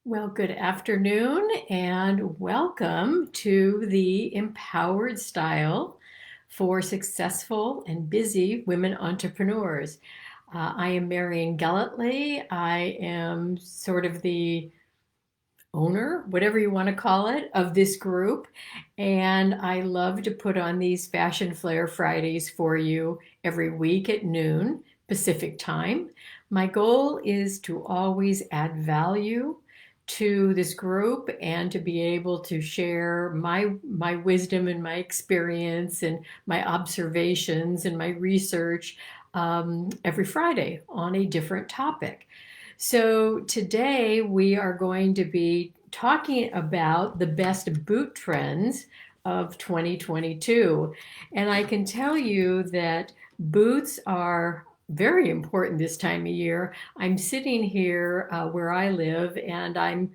Well, good afternoon and welcome to the Empowered Style for Successful and Busy Women Entrepreneurs. I am Marian Gellatly. I am sort of the owner, whatever you want to call it, of this group. And I love to put on these Fashion Flair Fridays for you every week at noon Pacific time. My goal is to always add value to this group and to be able to share my wisdom and my experience and my observations and my research every Friday on a different topic. So today we are going to be talking about the best boot trends of 2022. And I can tell you that boots are very important this time of year. I'm sitting here where I live and I'm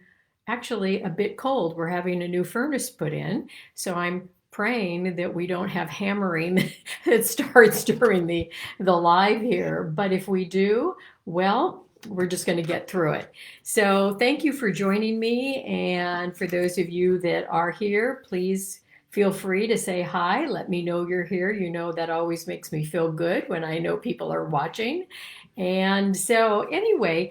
actually a bit cold. We're having a new furnace put in. So I'm praying that we don't have hammering that starts during the live here. But if we do, well, we're just going to get through it. So thank you for joining me. And for those of you that are here, please feel free to say hi. Let me know you're here. You know, that always makes me feel good when I know people are watching. And so anyway,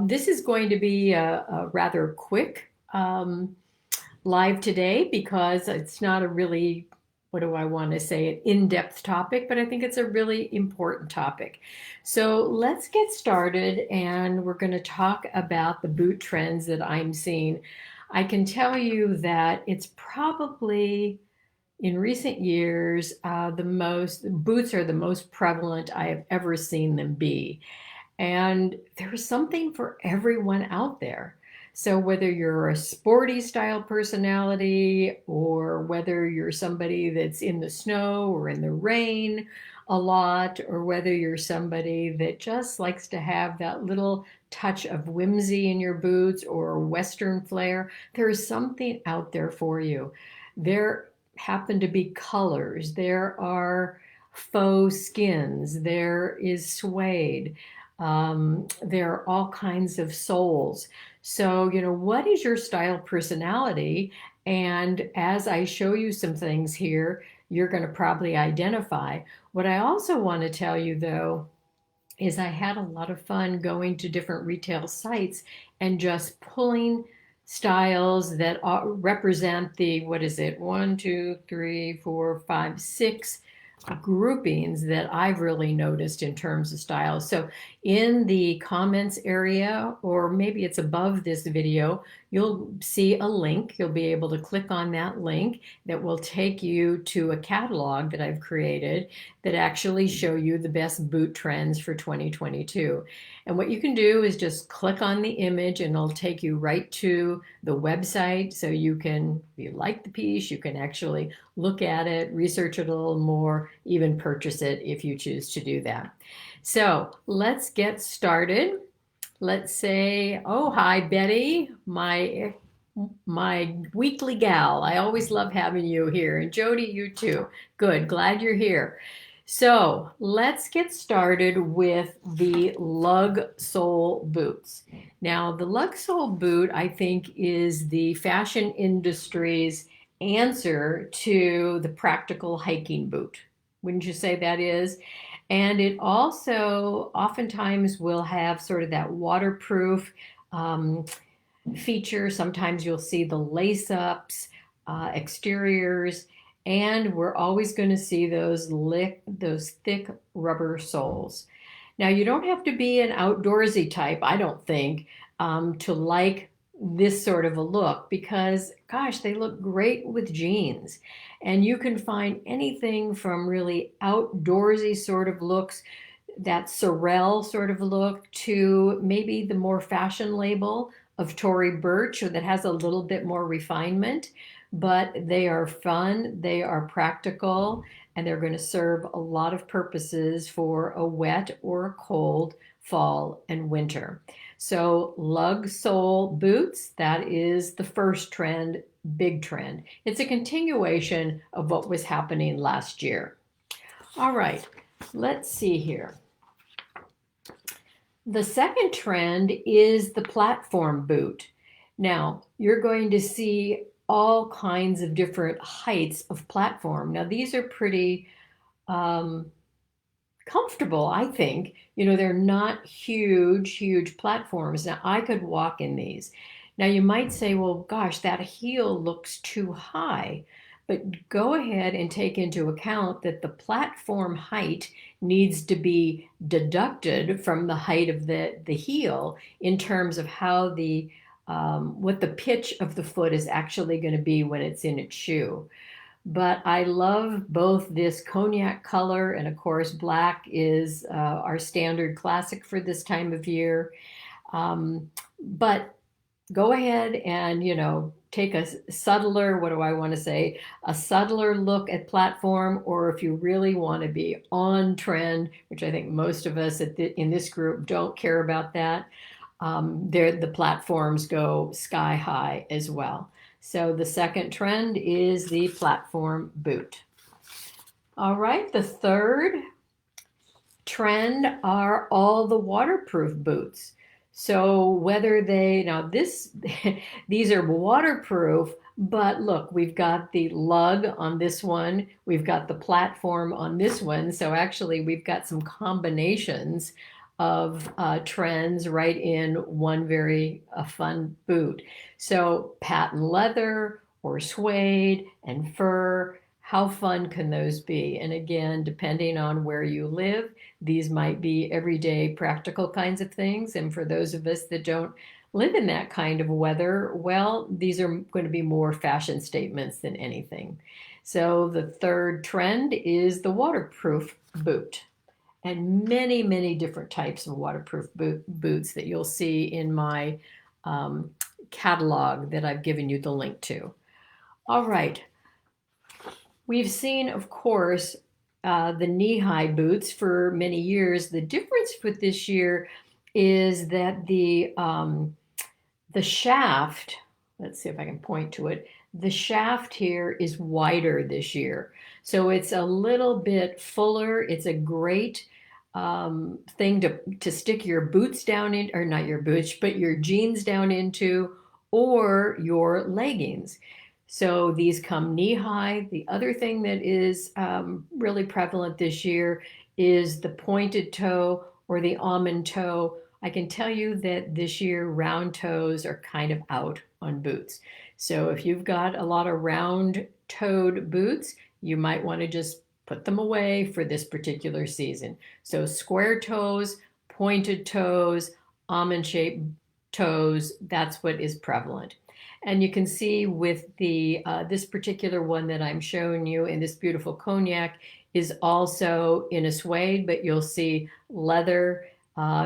this is going to be a rather quick live today because it's not a really, what do I want to say, an in-depth topic, but I think it's a really important topic. So let's get started and we're going to talk about the boot trends that I'm seeing. I can tell you that it's probably in recent years, boots are the most prevalent I have ever seen them be. And there's something for everyone out there. So whether you're a sporty style personality or whether you're somebody that's in the snow or in the rain a lot, or whether you're somebody that just likes to have that little touch of whimsy in your boots or Western flair, there is something out there for you. There happen to be colors. There are faux skins. There is suede. There are all kinds of soles. So, what is your style personality? And as I show you some things here, you're going to probably identify. What I also want to tell you, though, is I had a lot of fun going to different retail sites and just pulling styles that represent the, what is it, one, two, three, four, five, six groupings that I've really noticed in terms of styles. So in the comments area, or maybe it's above this video, you'll see a link. You'll be able to click on that link that will take you to a catalog that I've created that actually show you the best boot trends for 2022. And what you can do is just click on the image and it'll take you right to the website. So you can, if you like the piece, you can actually look at it, research it a little more, even purchase it if you choose to do that. So let's get started. Let's say, oh, hi, Betty, my weekly gal. I always love having you here. And Jody, you too. Good, glad you're here. So let's get started with the Lug Sole Boots. Now, the Lug Sole Boot, I think, is the fashion industry's answer to the practical hiking boot. Wouldn't you say that is? And it also oftentimes will have sort of that waterproof um, feature. Sometimes you'll see the lace ups, exteriors, and we're always going to see those thick rubber soles. Now, you don't have to be an outdoorsy type, I don't think, to like this sort of a look because, gosh, they look great with jeans. And you can find anything from really outdoorsy sort of looks, that Sorel sort of look, to maybe the more fashion label of Tory Burch, or that has a little bit more refinement. But they are fun, they are practical, and they're going to serve a lot of purposes for a wet or a cold fall and winter. So Lug Sole Boots, that is the first trend, big trend. It's a continuation of what was happening last year. All right, let's see here. The second trend is the platform boot. Now, you're going to see all kinds of different heights of platform. Now, these are pretty um, comfortable, I think. They're not huge, huge platforms. Now, I could walk in these. Now, you might say, well, gosh, that heel looks too high. But go ahead and take into account that the platform height needs to be deducted from the height of the heel in terms of how what the pitch of the foot is actually going to be when it's in its shoe. But I love both this cognac color, and of course, black is our standard classic for this time of year. But go ahead and, take a subtler, what do I want to say, a subtler look at platform, or if you really want to be on trend, which I think most of us in this group don't care about that, the platforms go sky high as well. So the second trend is the platform boot. All right, the third trend are all the waterproof boots. So whether these are waterproof, but look, we've got the lug on this one, we've got the platform on this one. So actually we've got some combinations of trends right in one very fun boot. So patent leather or suede and fur, how fun can those be? And again, depending on where you live, these might be everyday practical kinds of things. And for those of us that don't live in that kind of weather, well, these are going to be more fashion statements than anything. So the third trend is the waterproof boot, and many, many different types of waterproof boots that you'll see in my catalog that I've given you the link to. All right. We've seen, of course, the knee-high boots for many years. The difference with this year is that the shaft, let's see if I can point to it, the shaft here is wider this year. So it's a little bit fuller. It's a great thing to stick your boots down in, or not your boots, but your jeans down into, or your leggings. So these come knee high. The other thing that is really prevalent this year is the pointed toe or the almond toe. I can tell you that this year round toes are kind of out on boots. So if you've got a lot of round toed boots, you might want to just put them away for this particular season. So square toes, pointed toes, almond shaped toes, that's what is prevalent. And you can see with the this particular one that I'm showing you in this beautiful cognac is also in a suede, but you'll see leather,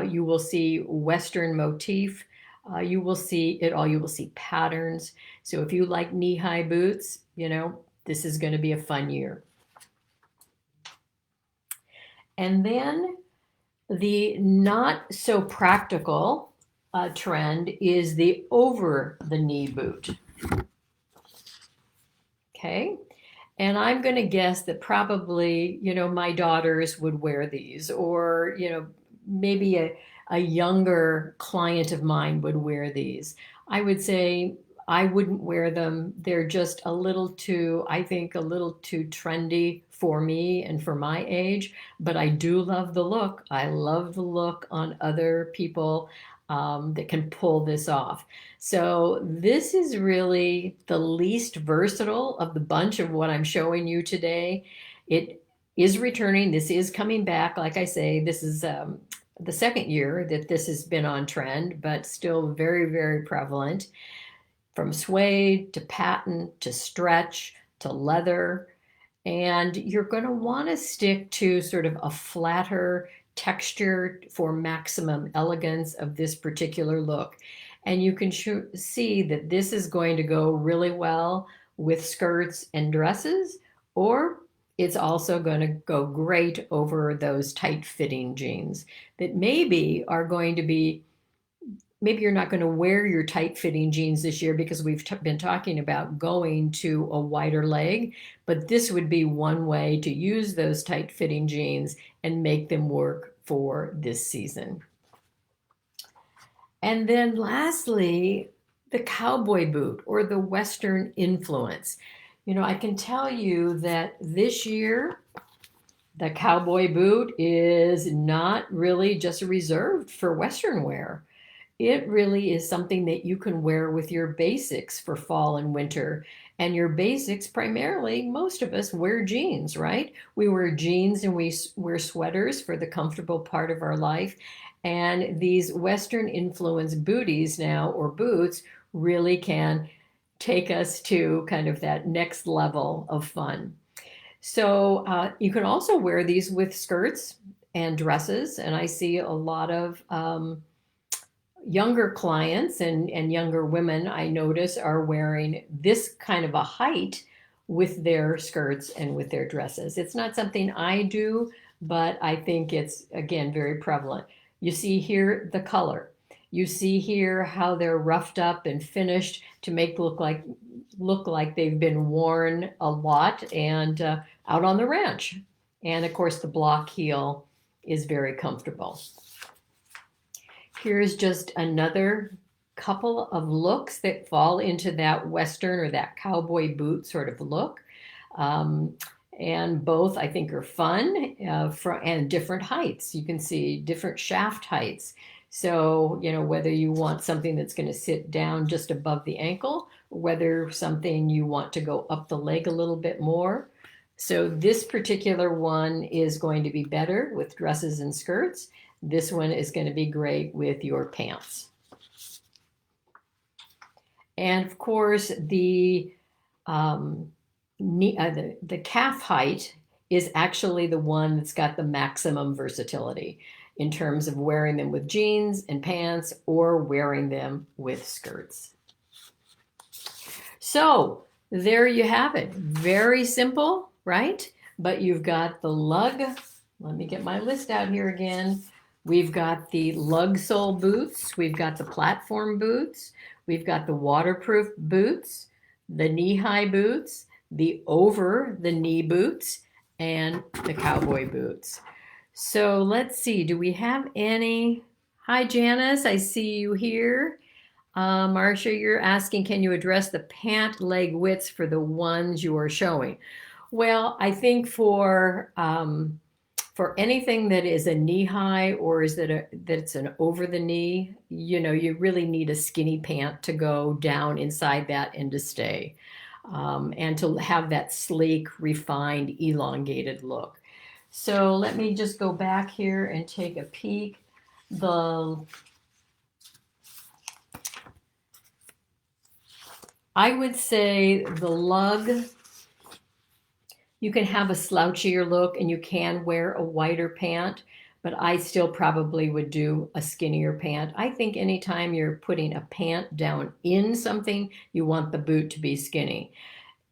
you will see Western motif, you will see it all, you will see patterns. So if you like knee-high boots, this is going to be a fun year. And then the not so practical trend is the over the knee boot. Okay. And I'm going to guess that probably, my daughters would wear these, or, maybe a younger client of mine would wear these. I would say I wouldn't wear them. They're just a little too, I think, a little too trendy for me and for my age, but I do love the look. I love the look on other people that can pull this off. So this is really the least versatile of the bunch of what I'm showing you today. It is returning. This is coming back. Like I say, this is the second year that this has been on trend, but still very, very prevalent. From suede to patent to stretch to leather. And you're going to want to stick to sort of a flatter texture for maximum elegance of this particular look. And you can see that this is going to go really well with skirts and dresses, or it's also going to go great over those tight-fitting jeans that maybe are going to be, maybe you're not going to wear your tight-fitting jeans this year because we've been talking about going to a wider leg, but this would be one way to use those tight-fitting jeans and make them work for this season. And then lastly, the cowboy boot or the Western influence. I can tell you that this year, the cowboy boot is not really just reserved for Western wear. It really is something that you can wear with your basics for fall and winter. And your basics, primarily, most of us wear jeans, right? We wear jeans and we wear sweaters for the comfortable part of our life. And these Western influence booties now, or boots, really can take us to kind of that next level of fun. So you can also wear these with skirts and dresses. And I see a lot of younger clients and younger women, I notice, are wearing this kind of a height with their skirts and with their dresses. It's not something I do, but I think it's, again, very prevalent. You see here the color. You see here how they're roughed up and finished to make look like they've been worn a lot and out on the ranch. And of course, the block heel is very comfortable. Here's just another couple of looks that fall into that Western or that cowboy boot sort of look. And both, I think, are fun and different heights. You can see different shaft heights. So, whether you want something that's going to sit down just above the ankle, or whether something you want to go up the leg a little bit more. So this particular one is going to be better with dresses and skirts. This one is going to be great with your pants. And of course, the calf height is actually the one that's got the maximum versatility in terms of wearing them with jeans and pants or wearing them with skirts. So there you have it. Very simple, right? But you've got the lug. Let me get my list out here again. We've got the lug sole boots. We've got the platform boots. We've got the waterproof boots, the knee-high boots, the over-the-knee boots, and the cowboy boots. So let's see. Do we have any? Hi, Janice. I see you here. Marcia, you're asking, can you address the pant leg widths for the ones you are showing? Well, I think for anything that is a knee high or is that's an over the knee, you really need a skinny pant to go down inside that and to stay, and to have that sleek, refined, elongated look. So let me just go back here and take a peek. I would say the lug, you can have a slouchier look and you can wear a wider pant, but I still probably would do a skinnier pant. I think anytime you're putting a pant down in something, you want the boot to be skinny.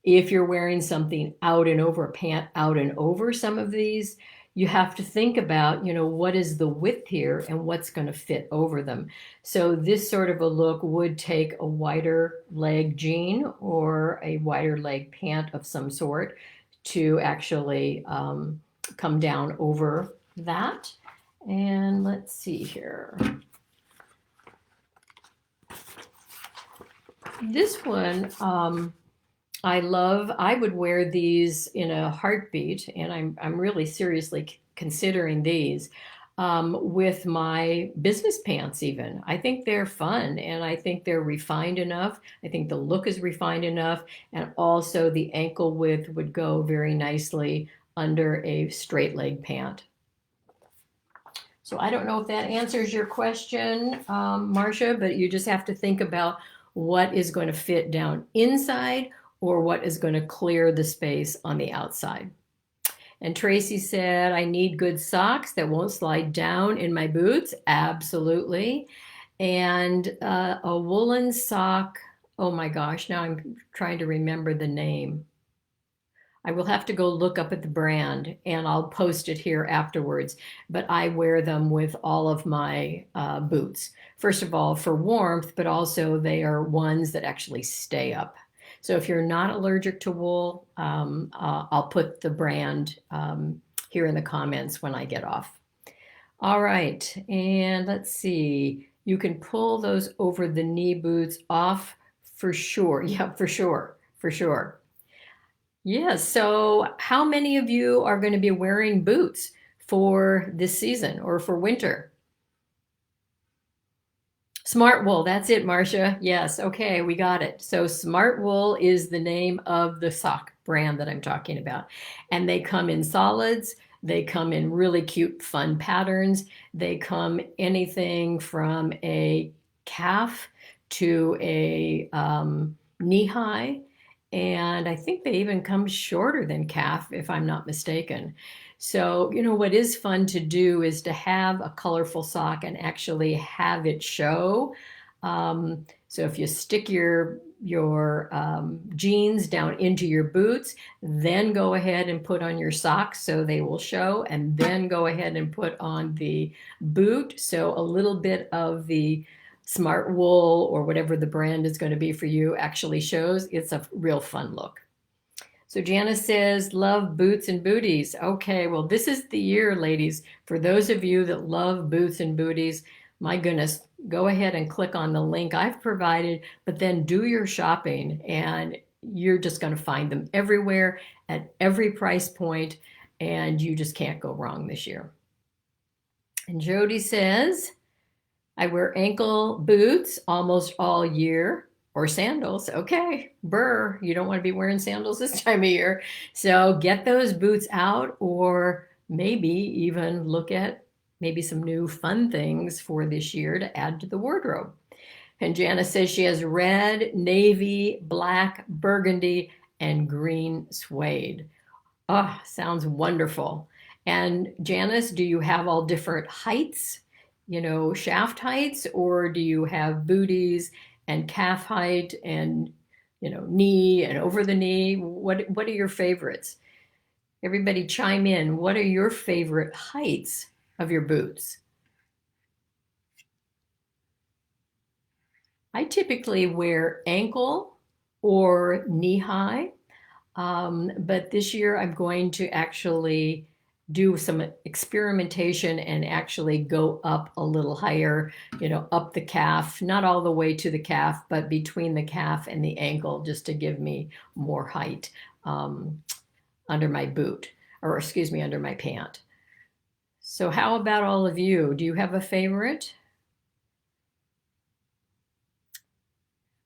If you're wearing something out and over, a pant out and over some of these, you have to think about, what is the width here and what's going to fit over them. So this sort of a look would take a wider leg jean or a wider leg pant of some sort to actually come down over that. And let's see here. This one, I love. I would wear these in a heartbeat, and I'm really seriously considering these with my business pants even. I think they're fun, and I think they're refined enough. I think the look is refined enough, and also the ankle width would go very nicely under a straight leg pant. So I don't know if that answers your question, Marcia, but you just have to think about what is going to fit down inside or what is going to clear the space on the outside. And Tracy said, I need good socks that won't slide down in my boots. Absolutely. And a woolen sock. Oh my gosh, now I'm trying to remember the name. I will have to go look up at the brand and I'll post it here afterwards. But I wear them with all of my boots. First of all, for warmth, but also they are ones that actually stay up. So if you're not allergic to wool, I'll put the brand here in the comments when I get off. All right, and let's see. You can pull those over the knee boots off for sure. Yeah, for sure. For sure. Yes. So, how many of you are going to be wearing boots for this season or for winter? Smart Wool, that's it, Marcia. Yes, okay, we got it. So Smart Wool is the name of the sock brand that I'm talking about. And they come in solids, they come in really cute, fun patterns. They come anything from a calf to a knee high. And I think they even come shorter than calf, if I'm not mistaken. So, what is fun to do is to have a colorful sock and actually have it show. So if you stick your jeans down into your boots, then go ahead and put on your socks so they will show, and then go ahead and put on the boot. So a little bit of the Smart Wool or whatever the brand is going to be for you actually shows. It's a real fun look. So Janice says, love boots and booties. Okay, well, this is the year, ladies. For those of you that love boots and booties, my goodness, go ahead and click on the link I've provided, but then do your shopping and you're just going to find them everywhere at every price point, and you just can't go wrong this year. And Jody says, I wear ankle boots almost all year, or sandals. Okay, burr, you don't want to be wearing sandals this time of year. So get those boots out, or maybe even look at maybe some new fun things for this year to add to the wardrobe. And Janice says she has red, navy, black, burgundy, and green suede. Oh, sounds wonderful. And Janice, do you have all different heights, shaft heights, or do you have booties and calf height and, knee and over the knee? What are your favorites? Everybody chime in. What are your favorite heights of your boots? I typically wear ankle or knee high. But this year I'm going to actually do some experimentation and actually go up a little higher, up the calf, not all the way to the calf, but between the calf and the ankle, just to give me more height under my boot, or excuse me, under my pant. So, how about all of you? Do you have a favorite?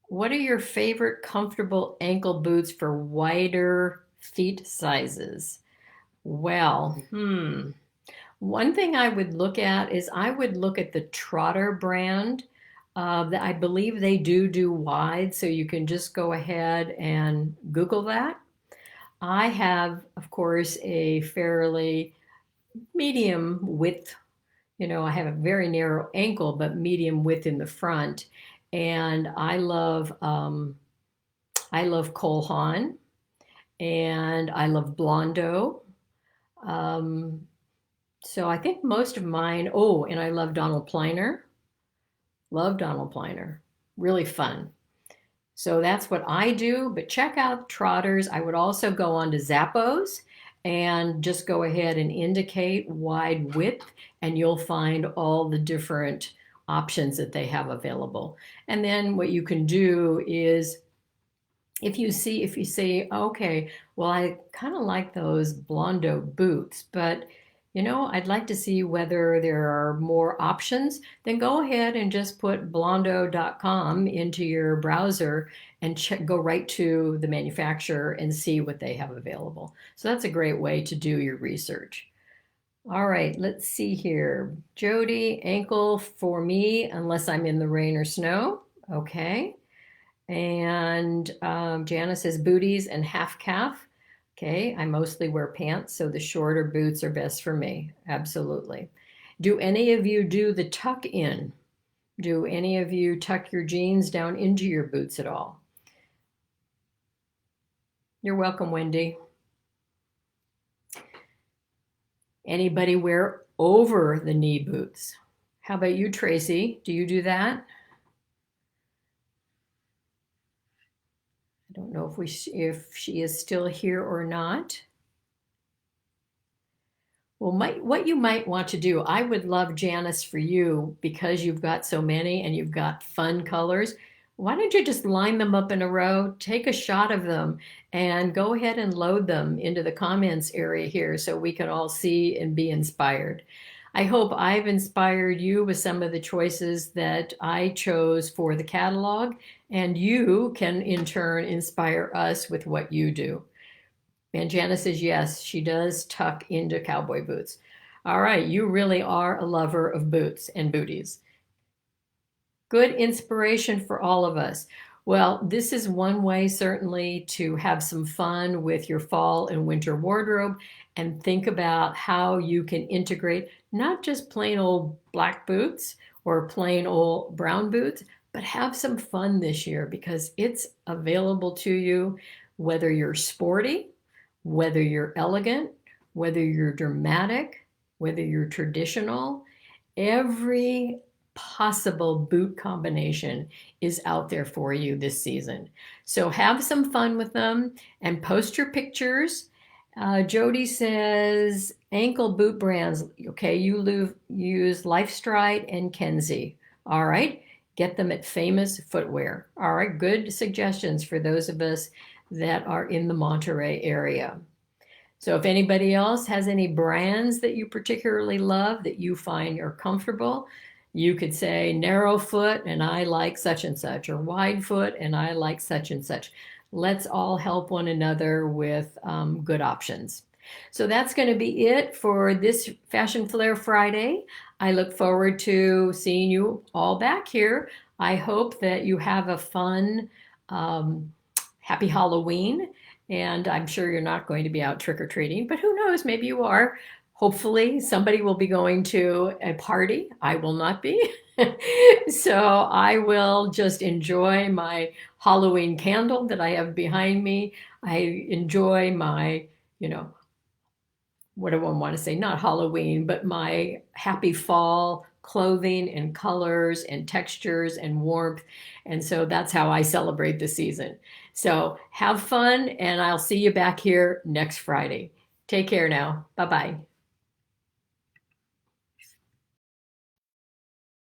What are your favorite comfortable ankle boots for wider feet sizes? Well, one thing I would look at is I would look at the Trotter brand. That I believe they do wide, so you can just go ahead and Google that. I have, of course, a fairly medium width. I have a very narrow ankle, but medium width in the front, and I love Cole Haan, and I love Blondo. Um, so I think most of mine, oh, and I love Donald Pliner. Love Donald Pliner. Really fun. So that's what I do, but check out Trotters. I would also go on to Zappos and just go ahead and indicate wide width, and you'll find all the different options that they have available. And then what you can do is if you say, okay, well, I kind of like those Blondo boots, but I'd like to see whether there are more options, then go ahead and just put blondo.com into your browser and go right to the manufacturer and see what they have available. So that's a great way to do your research. All right, let's see here. Jody, ankle for me, unless I'm in the rain or snow. Okay. And Janice says booties and half calf. Okay, I mostly wear pants, so the shorter boots are best for me. Absolutely. Do any of you do the tuck in? Do any of you tuck your jeans down into your boots at all? You're welcome, Wendy. Anybody wear over the knee boots? How about you, Tracy? Do you do that? I don't know if she is still here or not. Well, what you might want to do, I would love, Janice, for you, because you've got so many and you've got fun colors. Why don't you just line them up in a row, take a shot of them, and go ahead and load them into the comments area here so we can all see and be inspired. I hope I've inspired you with some of the choices that I chose for the catalog, and you can in turn inspire us with what you do. And Janice says, yes, she does tuck into cowboy boots. All right, you really are a lover of boots and booties. Good inspiration for all of us. Well, this is one way certainly to have some fun with your fall and winter wardrobe and think about how you can integrate not just plain old black boots or plain old brown boots, but have some fun this year because it's available to you whether you're sporty, whether you're elegant, whether you're dramatic, whether you're traditional. Every possible boot combination is out there for you this season. So have some fun with them and post your pictures. Jody says ankle boot brands. Okay, you use Lifestride and Kenzie. All right, get them at Famous Footwear. All right, good suggestions for those of us that are in the Monterey area. So if anybody else has any brands that you particularly love that you find are comfortable, you could say narrow foot and I like such and such, or wide foot and I like such and such. Let's all help one another with good options. So that's going to be it for this Fashion Flair Friday. I look forward to seeing you all back here. I hope that you have a fun, happy Halloween. And I'm sure you're not going to be out trick-or-treating, but who knows, maybe you are. Hopefully somebody will be going to a party. I will not be. So I will just enjoy my Halloween candle that I have behind me. I enjoy my, what do I want to say? Not Halloween, but my happy fall clothing and colors and textures and warmth. And so that's how I celebrate the season. So have fun, and I'll see you back here next Friday. Take care now. Bye-bye.